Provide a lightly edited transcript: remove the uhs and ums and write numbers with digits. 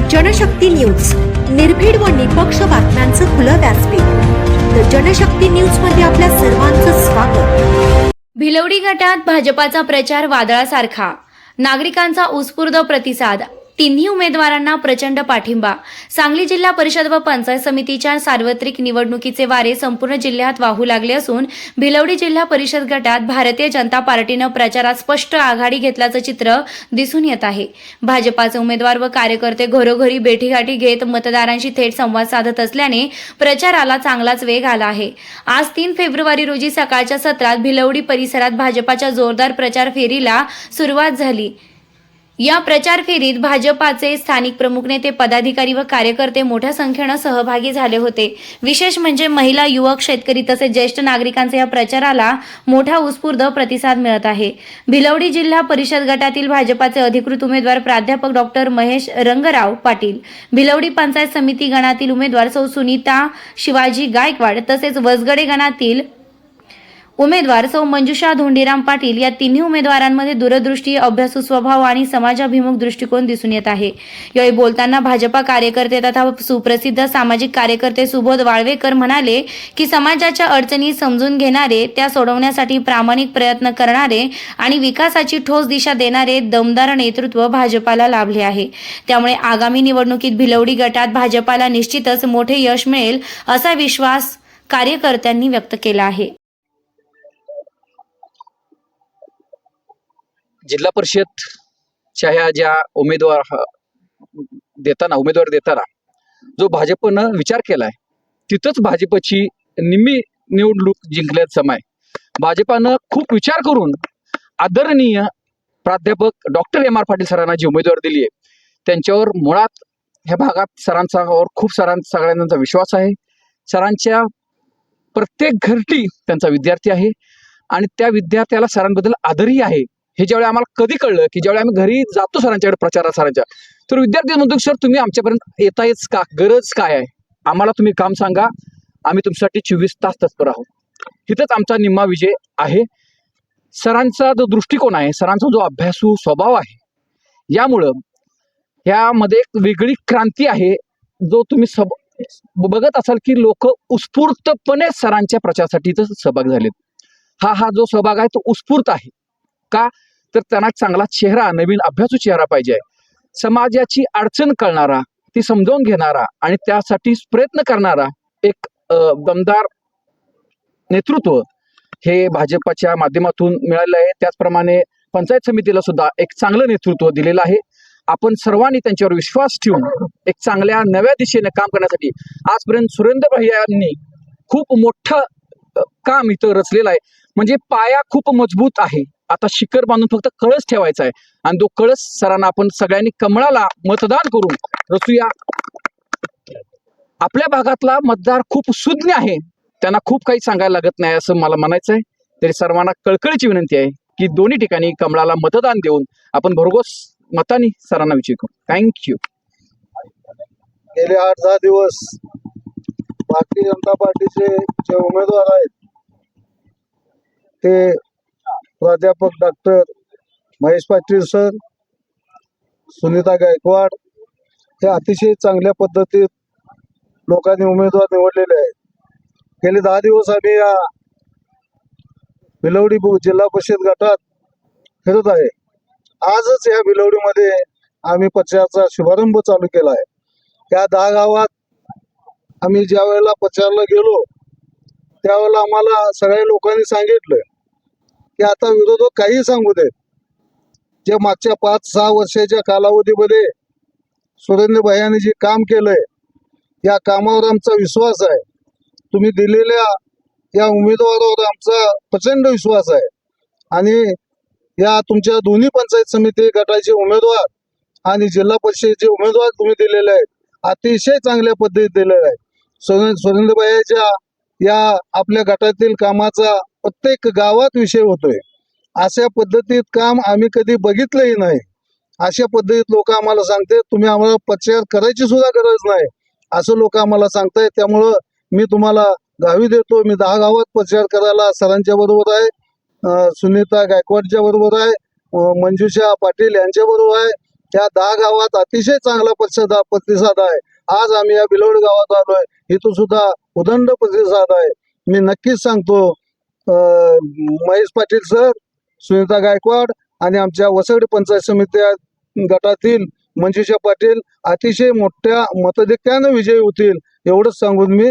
Janshakti news, निर्भीड व निपक्ष बातम्यांचं खुलं व्यासपीठ। द जनशक्ती न्यूज मध्ये आपल्या सर्वांचं स्वागत। भिलवडी गटात भाजपाचा प्रचार वादळासारखा, नागरिकांचा उत्स्फूर्त प्रतिसाद, तिन्ही उमेदवारांना प्रचंड पाठिंबा। सांगली जिल्हा परिषद व पंचायत समितीच्या सार्वत्रिक निवडणुकीचे वारे संपूर्ण जिल्ह्यात वाहू लागले असून भिलवडी जिल्हा परिषद गटात भारतीय जनता पार्टीनं प्रचारात स्पष्ट आघाडी घेतल्याचं चित्र दिसून येत आहे। भाजपाचे उमेदवार व कार्यकर्ते घरोघरी भेटीगाठी घेत मतदारांशी थेट संवाद साधत असल्याने प्रचाराला चांगलाच वेग आला आहे। आज 3 फेब्रुवारी रोजी सकाळच्या सत्रात भिलवडी परिसरात भाजपाच्या जोरदार प्रचार फेरीला सुरुवात झाली। या प्रचार फेरीत भाजपाचे स्थानिक प्रमुख नेते, पदाधिकारी व कार्यकर्ते मोठ्या संख्येने सहभागी झाले होते। विशेष म्हणजे महिला, युवक, शेतकरी तसेच ज्येष्ठ नागरिकांचा या प्रचाराला मोठा उत्स्फूर्त प्रतिसाद मिळत आहे। भिलवडी जिल्हा परिषद गटातील भाजपाचे अधिकृत उमेदवार प्राध्यापक डॉक्टर महेश रंगराव पाटील, भिलवडी पंचायत समिती गणातील उमेदवार सौ सुनीता शिवाजी गायकवाड तसेच वसगडे गणातील उमेदवार सौ मंजुषा धोंडीराम पाटील या तिन्ही उमेदवारांमध्ये दूरदृष्टी, अभ्यासू स्वभाव आणि समाजाभिमुख दृष्टिकोन दिसून येत आहे। यावेळी बोलताना भाजपा कार्यकर्ते तथा सुप्रसिद्ध सामाजिक कार्यकर्ते सुबोध वाळवेकर म्हणाले की समाजाच्या अडचणी समजून घेणारे, त्या सोडवण्यासाठी प्रामाणिक प्रयत्न करणारे आणि विकासाची ठोस दिशा देणारे दमदार नेतृत्व भाजपाला लाभले आहे। त्यामुळे आगामी निवडणुकीत भिलवडी गटात भाजपाला निश्चितच मोठे यश मिळेल असा विश्वास कार्यकर्त्यांनी व्यक्त केला आहे। जिल्हा परिषदच्या ह्या ज्या उमेदवार देताना जो भाजपनं विचार केलाय तिथंच भाजपची निम्मी निवडणूक जिंकल्याचं समय भाजपानं खूप विचार करून आदरणीय प्राध्यापक डॉक्टर एम आर पाटील सरांना जी उमेदवार दिली आहे त्यांच्यावर मुळात ह्या भागात सरांचा खूप सगळ्यांचा विश्वास आहे। सरांच्या प्रत्येक घरटी त्यांचा विद्यार्थी आहे आणि त्या विद्यार्थ्याला सरांबद्दल आदरही आहे। हे ज्यावेळी आम्हाला कधी कळलं की ज्यावेळी आम्ही घरी जातो सरांच्याकडे प्रचारात सरांच्या, तर विद्यार्थी म्हणतो सर तुम्ही आमच्यापर्यंत येतायच का, गरज काय आहे, आम्हाला तुम्ही काम सांगा, आम्ही तुमच्यासाठी 24 तास तत्पर आहोत। तिथंच आमचा निम्मा विजय आहे। सरांचा जो दृष्टिकोन आहे, सरांचा जो अभ्यासू स्वभाव आहे, यामुळं यामध्ये एक वेगळी क्रांती आहे। जो तुम्ही बघत असाल की लोक उत्स्फूर्तपणे सरांच्या प्रचारासाठी सहभाग झालेत। हा जो सहभाग आहे तो उत्स्फूर्त आहे का, तर त्यांना चांगला चेहरा, नवीन अभ्यासू चेहरा पाहिजे, समाजाची अडचण कळणारा, ती समजावून घेणारा आणि त्यासाठी प्रयत्न करणारा एक दमदार नेतृत्व हे भाजपाच्या माध्यमातून मिळालेलं आहे। त्याचप्रमाणे पंचायत समितीला सुद्धा एक चांगलं नेतृत्व दिलेलं आहे। आपण सर्वांनी त्यांच्यावर विश्वास ठेवून एक चांगल्या नव्या दिशेने काम करण्यासाठी आजपर्यंत सुरेंद्र भैयांनी खूप मोठं काम इथं रचलेलं आहे। म्हणजे पाया खूप मजबूत आहे, आता शिखर बांधून फक्त कळस ठेवायचा आहे आणि तो कळस सरांना आपण सगळ्यांनी कमळाला मतदान करून रचूया। आपल्या भागातला मतदार खूप सुज्ञ आहे, त्यांना खूप काही सांगायला लागत नाही असं मला म्हणायचं आहे। तरी सर्वांना कळकळीची विनंती आहे की दोन्ही ठिकाणी कमळाला मतदान देऊन आपण भरघोस मतांनी सरांना विजयी करू। थँक्यू। गेले 8-10 दिवस भारतीय जनता पार्टीचे जे उमेदवार आहेत ते प्राध्यापक डॉक्टर महेश पाटील सर, सुनीता गायकवाड हे अतिशय चांगल्या पद्धतीत लोकांनी उमेदवार निवडलेले आहेत। गेले 10 दिवस आम्ही या भिलवडी जिल्हा परिषद गटात फिरत आहे। आजच या भिलवडीमध्ये आम्ही प्रचाराचा शुभारंभ चालू केला आहे। त्या 10 गावात आम्ही ज्या वेळेला प्रचाराला गेलो त्यावेळेला आम्हाला सगळ्या लोकांनी सांगितलं की आता विरोधक काही सांगू देत, जे मागच्या 5-6 वर्षाच्या कालावधीमध्ये सुरेंद्र भैयांनी जे काम केलंय या कामावर आमचा विश्वास आहे। तुम्ही दिलेल्या या उमेदवारावर आमचा प्रचंड विश्वास आहे आणि या तुमच्या दोन्ही पंचायत समिती गटाचे उमेदवार आणि जिल्हा परिषदेचे उमेदवार तुम्ही दिलेले आहेत, अतिशय चांगल्या पद्धतीत दिलेले आहेत। सुरेंद्र भैयाच्या या आपल्या गटातील कामाचा प्रत्येक गावात विषय होतोय। अशा पद्धतीत काम आम्ही कधी बघितलंही नाही। अशा पद्धतीत लोक आम्हाला सांगते तुम्ही आम्हाला प्रचार करायची सुद्धा गरज नाही असं लोक आम्हाला सांगतायत। त्यामुळं मी तुम्हाला गावी देतो, मी 10 गावात प्रचार करायला सरांच्या बरोबर आहे, सुनीता गायकवाडच्या बरोबर आहे, मंजुषा पाटील यांच्या बरोबर आहे या 10 गावात अतिशय चांगला प्रतिसाद आहे. आज आम्ही या बिलवडी गावात आलोय, इथून सुद्धा उदंड प्रतिसाद आहे. मी नक्कीच सांगतो, महेश पाटील सर, सुनीता गायकवाड आणि आमच्या वसगडी पंचायत समिती गटातील मंजुषा पाटील अतिशय मोठ्या मताधिक्यानं विजयी होतील, एवढंच सांगून मी